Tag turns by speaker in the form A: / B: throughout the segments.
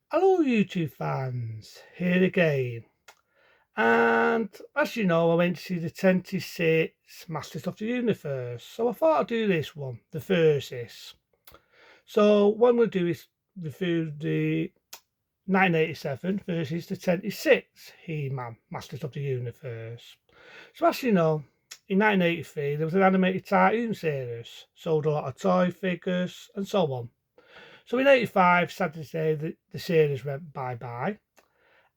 A: Hello, YouTube fans, here again. And as you know, I went to see the 26 Masters of the Universe. So I thought I'd do this one, the Versus. So what I'm going to do is review the 1987 versus the 26 He-Man Masters of the Universe. So as you know, in 1983 there was an animated cartoon series, sold a lot of toy figures and so on. So in 85, sad to say, the series went bye-bye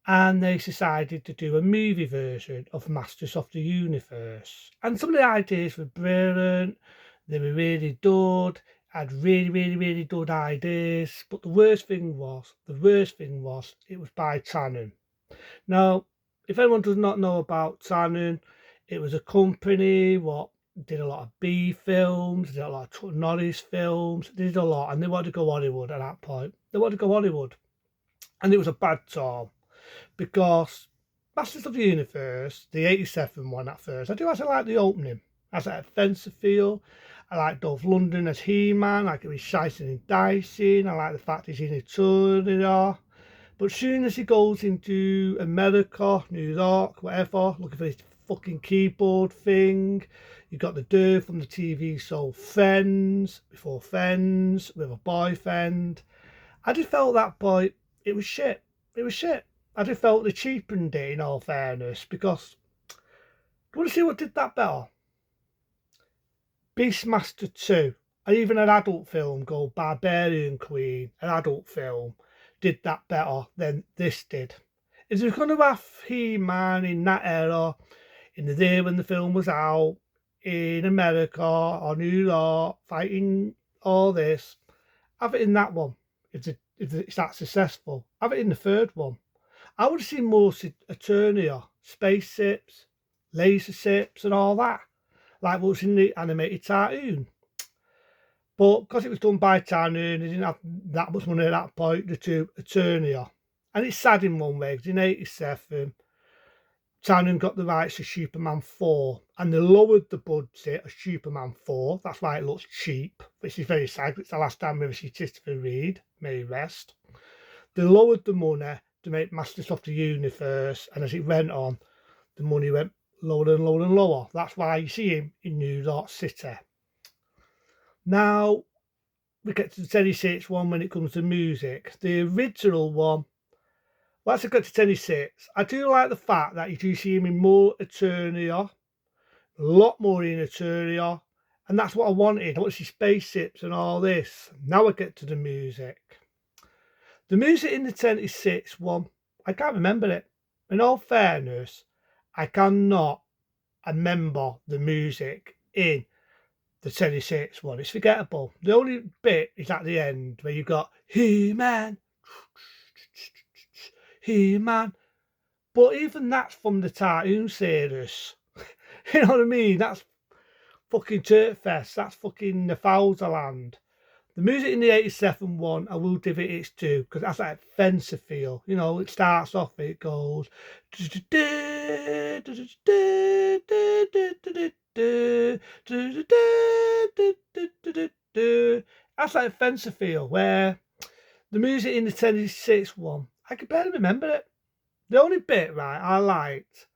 A: and they decided to do a movie version of Masters of the Universe. And some of the ideas were brilliant, they were really good, had really good ideas. But the worst thing was, it was by Tannen. Now, if anyone does not know about Tannen, it was a company what did a lot of B films, did a lot of Chuck Norris films, did a lot, and they wanted to go Hollywood at that point. They wanted to go Hollywood, and it was a bad time because Masters of the Universe, the 87 one at first, I do actually like the opening. As a offensive feel. I like Dolph Lundgren as He-Man, I like it with Slicing and Dicing, I like the fact he's in Eternia. But soon as he goes into America, New York, whatever, looking for his fucking keyboard thing, you got the dude from the TV show Friends, before Friends, with a boyfriend. I just felt that boy, it was shit. It was shit. I just felt they cheapened it in all fairness because do you want to see what did that better? Beastmaster 2, and even an adult film called Barbarian Queen, an adult film, did that better than this did. If you're going to have He-Man in that era, in the day when the film was out, in America or New York, fighting all this, have it in that one. If it's that successful, have it in the third one. I would have seen more Eternia, spaceships, laser ships, and all that, like what's in the animated cartoon. But because it was done by Tannen, they didn't have that much money at that point to do Eternia. And it's sad in one way, because in 87, Tannen got the rights to Superman 4, and they lowered the budget of Superman 4. That's why it looks cheap, which is very sad. It's the last time we ever see Christopher Reeve, may he rest. They lowered the money to make Masters of the Universe, and as it went on, the money went lower and lower and lower. That's why you see him in New York City. Now, we get to the 26 one when it comes to music. The original one, once I get to 26, I do like the fact that you do see him in more Eternia, a lot more in Eternia, and that's what I wanted. I want to see spaceships and all this. Now I get to the music. The music in the 26 one, I can't remember it. In all fairness, I cannot remember the music in the 26 one. It's forgettable. The only bit is at the end where you've got He-Man, He-Man. But even that's from the cartoon series. You know what I mean? That's fucking Turfest. That's fucking the Fowlerland. The music in the 87 one, I will give it its due because that's like fencer feel. You know, it starts off, it goes. That's like fencer feel, where the music in the 26 one, I can barely remember it. The only bit, right, I liked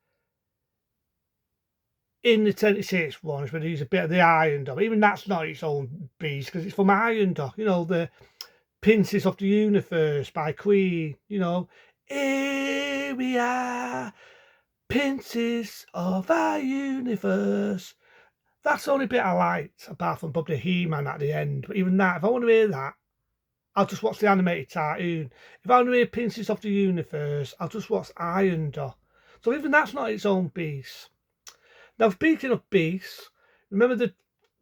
A: in the 26 one is when they use a bit of the Iron Dog. Even that's not its own beast because it's from Iron Dog. You know, the Princess of the Universe by Queen. You know, here we are, Princess of our Universe. That's the only bit I liked, apart from probably He-Man at the end. But even that, if I want to hear that, I'll just watch the animated cartoon. If I want to hear Princess of the Universe, I'll just watch Iron Dog. So even that's not its own beast. Now, speaking of beasts, remember the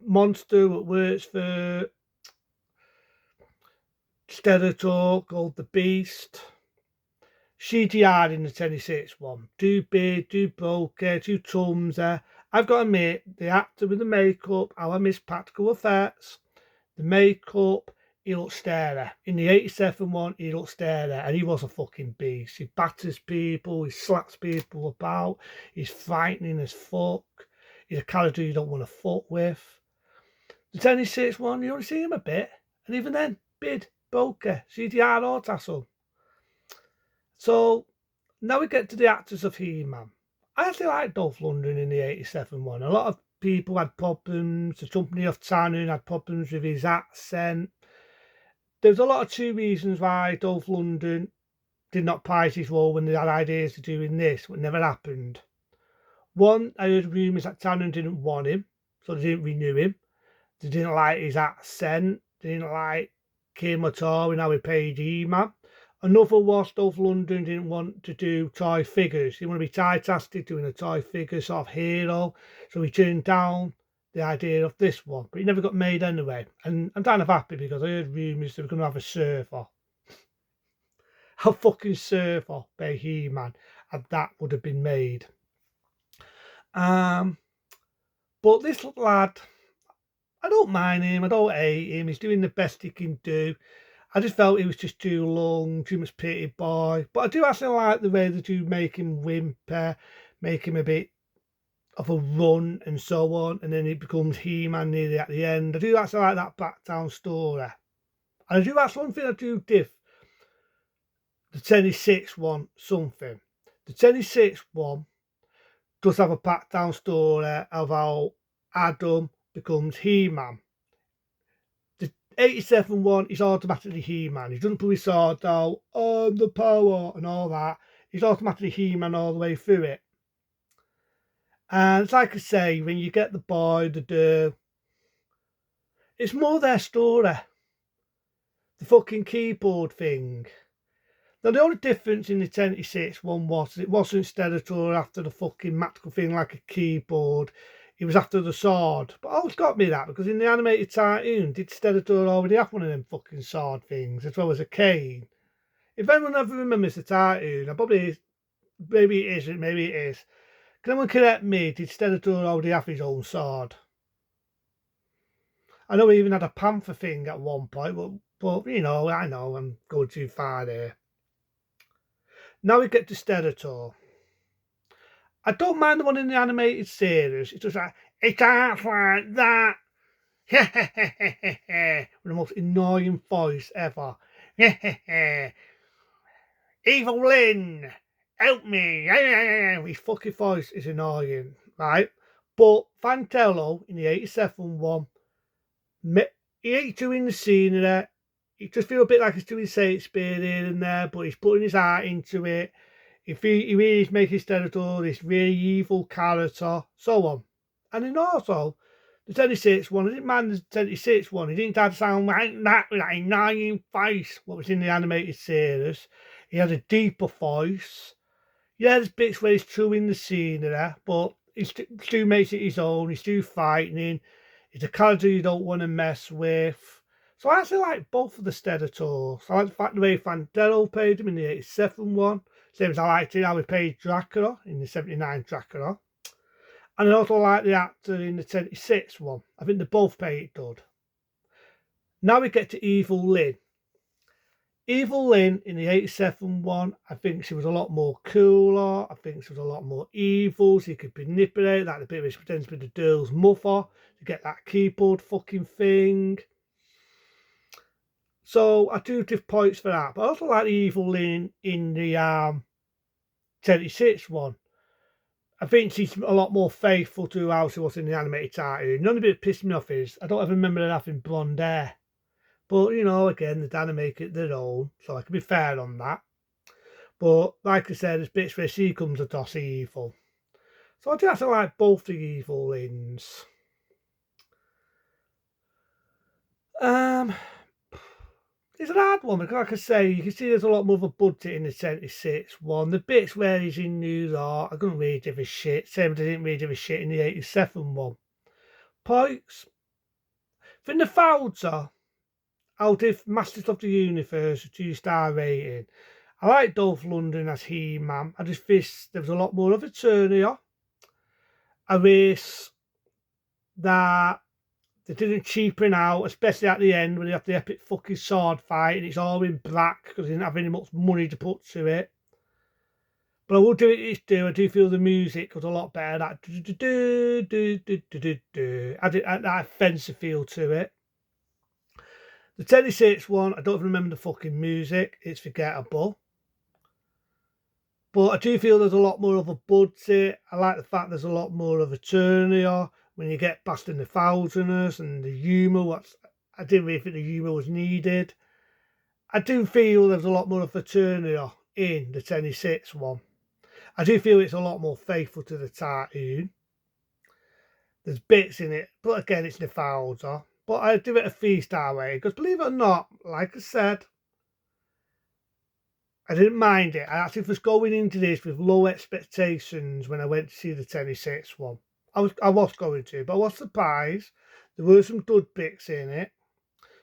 A: monster that works for Skeletor called the Beast? CGI in the 26 one. Too big, too bulky, too clumsy. I've got to admit, the actor with the makeup, I'll miss practical effects. The makeup, he looked scary. In the 87 one, he looked scary, and he was a fucking beast. He batters people, he slaps people about, he's frightening as fuck. He's a character you don't want to fuck with. The 26 one, you only see him a bit, and even then, big, bulky, CGI or tassel. So now we get to the actors of He-Man. I actually like Dolph Lundgren in the 87 one. A lot of people had problems. The company of Tannoon had problems with his accent. There's a lot of two reasons why Dolph Lundgren did not prize his role when they had ideas of doing this, but it never happened. One, I heard rumours that Tannoon didn't want him, so they didn't renew him. They didn't like his accent. They didn't like him at all and how he played He-Man. Another was Dolph Lundgren didn't want to do toy figures. He wanted to be typecasted doing a toy figure sort of hero. So he turned down the idea of this one. But it never got made anyway. And I'm kind of happy because I heard rumours they were going to have a surfer. A fucking surfer by He-Man. And that would have been made. But this lad, I don't mind him. I don't hate him. He's doing the best he can do. I just felt he was just too long, too much pity boy. But I do actually like the way they do make him whimper, make him a bit of a run and so on, and then it becomes He-Man nearly at the end. I do actually like that backdown story. And I do, that's one thing I do diff the 10/6 one something. The 10/6 one does have a backdown story of how Adam becomes He-Man. 87 one is automatically He-Man. He doesn't put his sword out, the power and all that. He's automatically He-Man all the way through it. And it's like I say, when you get the boy, it's more their story. The fucking keyboard thing. Now the only difference in the 10/6 one was it wasn't Stellator after the fucking magical thing like a keyboard. He was after the sword. But always got me that because in the animated cartoon, did Stellator already have one of them fucking sword things as well as a cane? If anyone ever remembers the cartoon, I probably maybe it isn't, maybe it is. Can anyone correct me? Did Stellator already have his own sword? I know he even had a panther thing at one point, but you know, I know I'm going too far there. Now we get to Stellator. I don't mind the one in the animated series. It's just like, it acts like that. With the most annoying voice ever. Evil Lynn, help me. His fucking voice is annoying, right? But Fantello in the 87 one, he ain't doing the scenery. He just feel a bit like he's doing Shakespeare here and there, but he's putting his heart into it. He really is making Stellator this really evil character, so on. And then also, the 10/6 one, I didn't mind the 10/6 one. He didn't have to sound like that with that annoying voice, what was in the animated series. He had a deeper voice. Yeah, there's bits where he's chewing the scenery, but he still makes it his own. He's still fighting. He's a character you don't want to mess with. So I actually like both of the Stellator. I like the fact the way Fantello played him in the 87 one. Same as I liked how he played Dracula in the 79 Dracula. And I also like the actor in the 10/6 one. I think they both played it good. Now we get to Evil Lynn. Evil Lynn in the 87 one, I think she was a lot more cooler. I think she was a lot more evil. She could manipulate that a bit of pretends to be the girl's mother to get that keyboard fucking thing. So I do give points for that. But I also like the Evil Lynn in the 10/6 one. I think she's a lot more faithful to how she was in the animated cartoon. The only bit that pissed me off is I don't ever remember her having blonde hair. But, you know, again, the Dana make it their own, so I can be fair on that. But, like I said, there's bits where she comes across evil. So I do actually like both the Evil Lynns. It's an hard one because, like I say, you can see there's a lot more of a budget in the 10/6 one. The bits where he's in New York, I couldn't really give a shit. Same as I didn't really give a shit in the 87 one. Points. From the Fowler, I'll give Masters of the Universe a 2-star rating. I like Dolph Lundgren as He-Man. I just wish there was a lot more of a turn here. I wish that they didn't cheapen out, especially at the end when they have the epic fucking sword fight and it's all in black because they didn't have any much money to put to it. But I will do it its due. I do feel the music was a lot better. That had that offensive feel to it. The 10/6 one, I don't even remember the fucking music. It's forgettable. But I do feel there's a lot more of a budget. I like the fact there's a lot more of Eternia when you get past in the thousanders and the humour. I didn't really think the humour was needed. I do feel there's a lot more of Eternia in the 26 one. I do feel it's a lot more faithful to the cartoon. There's bits in it, but again, it's nostalgia. But I give it a 3-star rating because, believe it or not, like I said, I didn't mind it. I actually was going into this with low expectations when I went to see the 26 one. I was going to, but I was surprised. There were some good bits in it,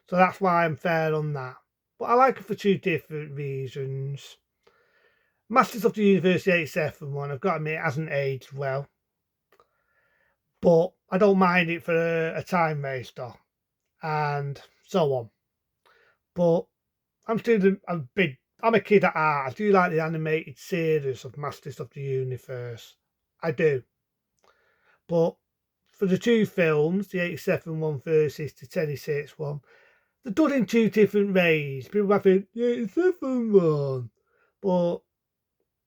A: so that's why I'm fair on that. But I like it for 2 different reasons. Masters of the Universe 87 one, I've got to admit, it hasn't aged well. But I don't mind it for a time waster and so on. But I'm a kid at heart. I do like the animated series of Masters of the Universe. I do. But for the 2 films, the 87 one versus the 26 one, they're done in 2 different ways. People might think, the 87 one. But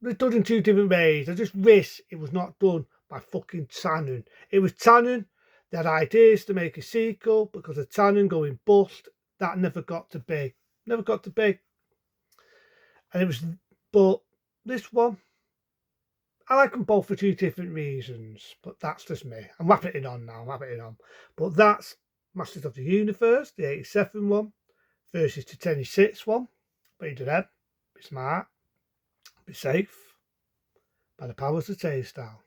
A: they're done in 2 different ways. I just wish it was not done by fucking Tannen. It was Tannen that had ideas to make a sequel because of Tannen going bust. That never got to be. Never got to be. And it was, but this one, I like them both for 2 different reasons, but that's just me. I'm wrapping it on now, But that's Masters of the Universe, the 87 one, versus the 26 one. But you do them, be smart, be safe, by the powers of Tay Style.